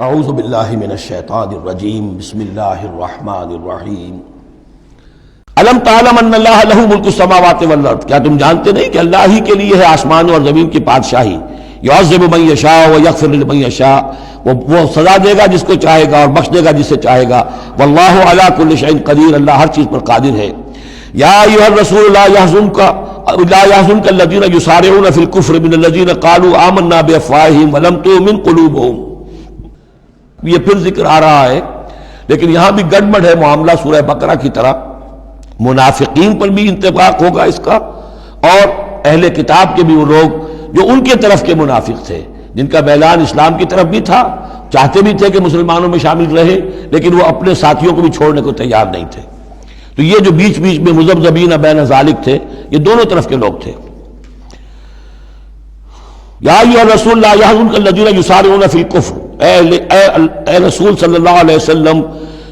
اعوذ باللہ من الشیطان الرجیم بسم اللہ الرحمن الرحیم الم تعلم ان اللہ لہ ملک السماوات والارض، کیا تم جانتے نہیں کہ اللہ ہی کے لیے ہے آسمان اور زمین کی بادشاہی؟ یعذب من یشاء ویغفر لمن یشاء، وہ سزا دے گا جس کو چاہے گا اور بخش دے گا جسے چاہے گا، واللہ علی کل شیء قدیر، اللہ ہر چیز پر قادر ہے۔ یا ایھا الرسول لا يحزنك الذین یسارعون فی الکفر من الذین قالوا آمنا بافواہہم ولم تؤمن قلوبہم۔ یہ پھر ذکر آ رہا ہے، لیکن یہاں بھی گڑبڑ ہے معاملہ سورہ بقرہ کی طرح۔ منافقین پر بھی انطباق ہوگا اس کا، اور اہل کتاب کے بھی وہ لوگ جو ان کے طرف کے منافق تھے، جن کا میلان اسلام کی طرف بھی تھا، چاہتے بھی تھے کہ مسلمانوں میں شامل رہے، لیکن وہ اپنے ساتھیوں کو بھی چھوڑنے کو تیار نہیں تھے۔ تو یہ جو بیچ بیچ میں مذبذبین بین ذالک تھے، یہ دونوں طرف کے لوگ تھے۔ یا ایھا الرسول لا يحزنك الذین یسارعون فی الکفر، اے رسول صلی اللہ علیہ وسلم،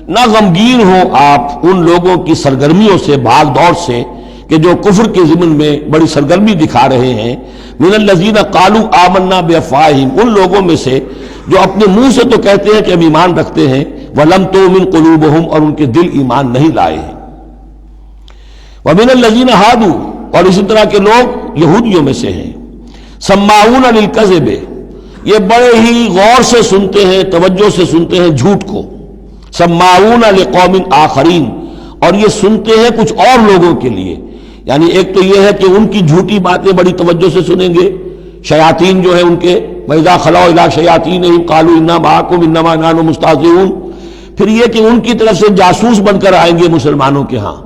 نہ غمگین ہو آپ ان لوگوں کی سرگرمیوں سے، بھاگ دوڑ سے، کہ جو کفر کے ضمن میں بڑی سرگرمی دکھا رہے ہیں۔ من الذین قالوا آمنا بافواہہم، ان لوگوں میں سے جو اپنے منہ سے تو کہتے ہیں کہ ہم ایمان رکھتے ہیں، ولم تؤمن قلوبہم، اور ان کے دل ایمان نہیں لائے ہیں۔ ومن الذین ہادوا، اور اسی طرح کے لوگ یہودیوں میں سے ہیں۔ سماعون للکذب، یہ بڑے ہی غور سے سنتے ہیں، توجہ سے سنتے ہیں جھوٹ کو۔ سماعون لقوم آخرین، اور یہ سنتے ہیں کچھ اور لوگوں کے لیے، یعنی ایک تو یہ ہے کہ ان کی جھوٹی باتیں بڑی توجہ سے سنیں گے، شیاطین جو ہیں ان کے، وَإِذَا خَلَوْا إِلَىٰ شَيَاطِينِهِمْ قَالُوا إِنَّا مَعَكُمْ إِنَّمَا نَحْنُ مُسْتَهْزِئُونَ۔ پھر یہ کہ ان کی طرف سے جاسوس بن کر آئیں گے مسلمانوں کے ہاں،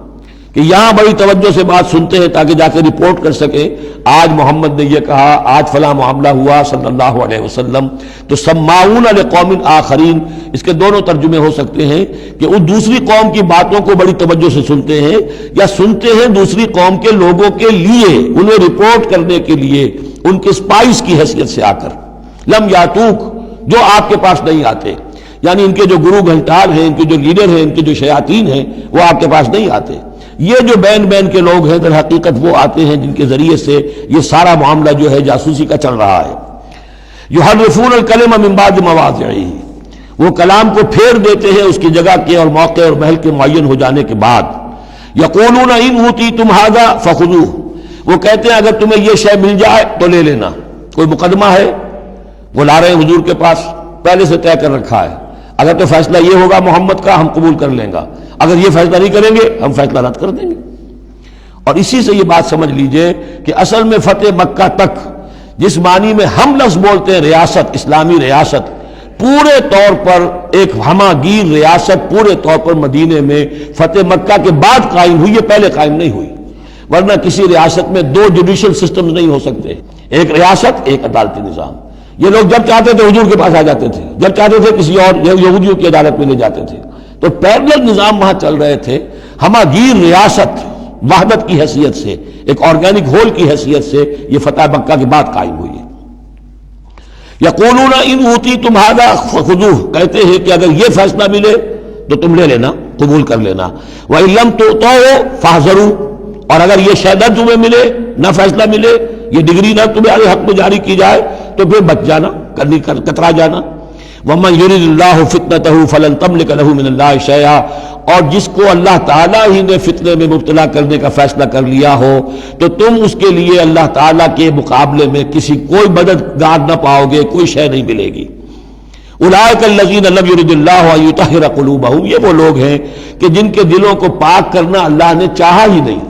کہ یہاں بڑی توجہ سے بات سنتے ہیں تاکہ جا کے رپورٹ کر سکے، آج محمد نے یہ کہا، آج فلاں معاملہ ہوا صلی اللہ علیہ وسلم۔ تو سماعون لقوم آخرین، اس کے دونوں ترجمے ہو سکتے ہیں کہ وہ دوسری قوم کی باتوں کو بڑی توجہ سے سنتے ہیں، یا سنتے ہیں دوسری قوم کے لوگوں کے لیے، انہیں رپورٹ کرنے کے لیے، ان کے اسپائس کی حیثیت سے آ کر۔ لم یاتوک، جو آپ کے پاس نہیں آتے، یعنی ان کے جو گرو گھنٹال ہیں، ان کے جو لیڈر ہیں، ان کے جو شیاطین ہیں، وہ آپ کے پاس نہیں آتے۔ یہ جو بین بین کے لوگ ہیں در حقیقت وہ آتے ہیں جن کے ذریعے سے یہ سارا معاملہ جو ہے جاسوسی کا چل رہا ہے۔ یحرفون الکلم من بعد مواضعہ، وہ کلام کو پھیر دیتے ہیں اس کی جگہ کے اور موقع اور محل کے معین ہو جانے کے بعد۔ یقولون ان اوتیتم ھذا فخذوہ، وہ کہتے ہیں اگر تمہیں یہ شے مل جائے تو لے لینا۔ کوئی مقدمہ ہے، وہ لا رہے ہیں حضور کے پاس، پہلے سے طے کر رکھا ہے، اگر تو فیصلہ یہ ہوگا محمد کا ہم قبول کر لیں گا، اگر یہ فیصلہ نہیں کریں گے ہم فیصلہ رد کر دیں گے۔ اور اسی سے یہ بات سمجھ لیجئے کہ اصل میں فتح مکہ تک جس معنی میں ہم لفظ بولتے ہیں ریاست، اسلامی ریاست، پورے طور پر ایک ہماگیر ریاست پورے طور پر مدینے میں فتح مکہ کے بعد قائم ہوئی ہے، پہلے قائم نہیں ہوئی۔ ورنہ کسی ریاست میں دو جوڈیشل سسٹمز نہیں ہو سکتے، ایک ریاست ایک عدالتی نظام۔ یہ لوگ جب چاہتے تھے حضور کے پاس آ جاتے تھے، جب چاہتے تھے کسی اور یہودیوں کی عدالت میں لے جاتے تھے۔ تو پیرلل نظام وہاں چل رہے تھے، ہماگیر ریاست وحدت کی حیثیت سے، ایک آرگینک ہول کی حیثیت سے یہ فتح مکہ کے بعد قائم ہوئی ہے۔ یقولون ان اوتیتم ھذا فخذوہ، کہتے ہیں کہ اگر یہ فیصلہ ملے تو تم لے لینا، قبول کر لینا۔ وَإِن لَّمْ تُؤْتَوْا فَاحْذَرُوا، اور اگر یہ شے نہ تمہیں ملے، نہ فیصلہ ملے، یہ ڈگری نہ تمہارے حق میں جاری کی جائے تو پھر بچ جانا، کترا جانا۔ وَمَن يُرِدِ اللَّهُ فِتْنَتَهُ فَلَن تَمْلِكَ لَهُ مِنَ اللَّهِ شَيْئًا، اور جس کو اللہ تعالیٰ ہی نے فتنے میں مبتلا کرنے کا فیصلہ کر لیا ہو تو تم اس کے لیے اللہ تعالیٰ کے مقابلے میں کوئی مددگار نہ پاؤ گے، کوئی شے نہیں ملے گی۔ اولئک الذین لم یرد اللہ ان یطہر قلوبہم، یہ وہ لوگ ہیں کہ جن کے دلوں کو پاک کرنا اللہ نے چاہا ہی نہیں۔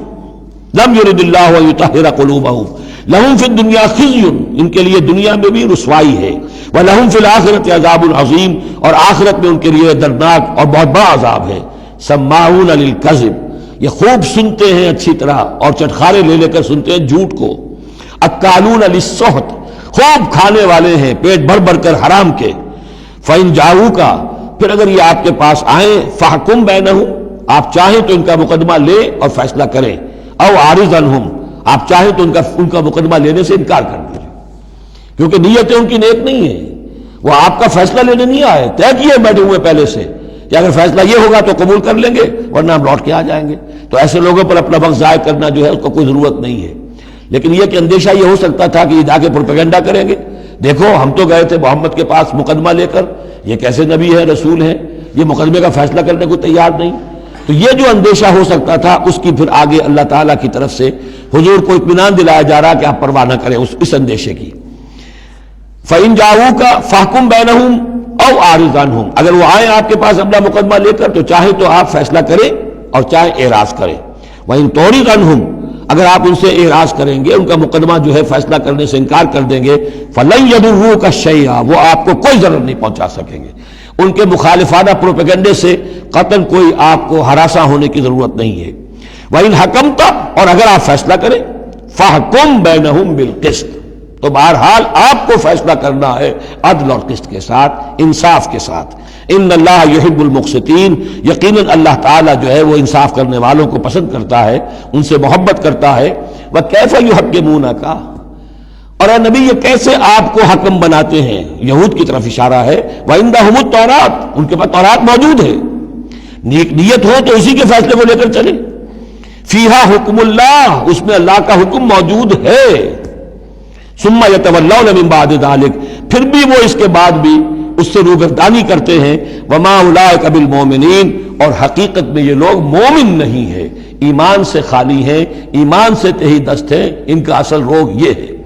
لم یرد اللہ ان یطہر قلوبہم، لہم فی الدنیا خزی، ان کے لیے دنیا میں بھی رسوائی ہے، وَلَهُمْ فِي الْآخِرَةِ عَذَابٌ عَظِيمٌ، اور آخرت میں ان کے لیے دردناک اور بہت بڑا عذاب ہے۔ سماعون للکذب، یہ خوب سنتے ہیں اچھی طرح اور چٹخارے لے لے کر سنتے ہیں جھوٹ کو۔ اکالون للسحت، خوب کھانے والے ہیں پیٹ بھر بھر کر حرام کے۔ فَإِن جَاءُوكَ، پھر اگر یہ آپ کے پاس آئیں، فَحْكُم بَيْنَهُمْ، آپ چاہیں تو ان کا مقدمہ لیں اور فیصلہ کریں، او عارض عنہم، آپ چاہیں تو ان کا مقدمہ لینے سے انکار کر دیجیے، کیونکہ نیتیں ان کی نیک نہیں ہیں، وہ آپ کا فیصلہ لینے نہیں آئے، طے کیے بیٹھے ہوئے پہلے سے کہ اگر فیصلہ یہ ہوگا تو قبول کر لیں گے ورنہ ہم لوٹ کے آ جائیں گے۔ تو ایسے لوگوں پر اپنا وقت ضائع کرنا جو ہے اس کو کوئی ضرورت نہیں ہے۔ لیکن یہ کہ اندیشہ یہ ہو سکتا تھا کہ یہ جا کے پروپیگنڈا کریں گے، دیکھو ہم تو گئے تھے محمد کے پاس مقدمہ لے کر، یہ کیسے نبی ہے، رسول ہے، یہ مقدمے کا فیصلہ کرنے کو تیار نہیں۔ تو یہ جو اندیشہ ہو سکتا تھا اس کی پھر آگے اللہ تعالیٰ کی طرف سے حضور کو اطمینان دلایا جا رہا کہ آپ پرواہ نہ کریں اس اندیشے کی۔ فَإِن جَاءُوكَ فَاحْكُم بَيْنَهُمْ أَوْ أَعْرِضْ عَنْهُمْ، اگر وہ آئیں آپ کے پاس اپنا مقدمہ لے کر تو چاہے تو آپ فیصلہ کریں اور چاہے اعراض کریں۔ وَإِن تُعْرِضْ عَنْهُمْ، اگر آپ ان سے اعراض کریں گے، ان کا مقدمہ جو ہے فیصلہ کرنے سے انکار کر دیں گے، فَلَن يَضُرُّوكَ شَيْئًا، وہ آپ کو کوئی ضرر نہیں پہنچا سکیں گے۔ ان کے مخالفانہ پروپیگنڈے سے قطعاً کوئی آپ کو ہراساں ہونے کی ضرورت نہیں ہے۔ وَإِنْ حَكَمْتَ، اور اگر آپ فیصلہ کریں، فَاحْكُم بَيْنَهُمْ بِالْقِسْطِ، تو بہرحال آپ کو فیصلہ کرنا ہے عدل اور قسط کے ساتھ، انصاف کے ساتھ۔ ان اللہ یحب المقسطین، یقیناً اللہ تعالیٰ جو ہے وہ انصاف کرنے والوں کو پسند کرتا ہے، ان سے محبت کرتا ہے۔ وَكَيْفَ يُحَكِّمُونَكَ، اور اے نبی یہ کیسے آپ کو حکم بناتے ہیں، یہود کی طرف اشارہ ہے۔ وَعِندَهُمُ التَّوْرَاةُ، ان کے پاس تورات موجود ہے، نیک نیت ہو تو اسی کے فیصلے کو لے کر چلیں۔ فِيهَا حُكْمُ اللَّهِ، اس میں اللہ کا حکم موجود ہے۔ ثُمَّ يَتَوَلَّوْنَ مِن بَعْدِ ذَلِكَ، پھر بھی وہ اس کے بعد بھی اس سے روگردانی کرتے ہیں۔ وَمَا أُولَٰئِكَ بِالْمُؤْمِنِينَ، اور حقیقت میں یہ لوگ مومن نہیں ہیں، ایمان سے خالی ہیں، ایمان سے تہی دست ہیں، ان کا اصل روگ یہ ہے۔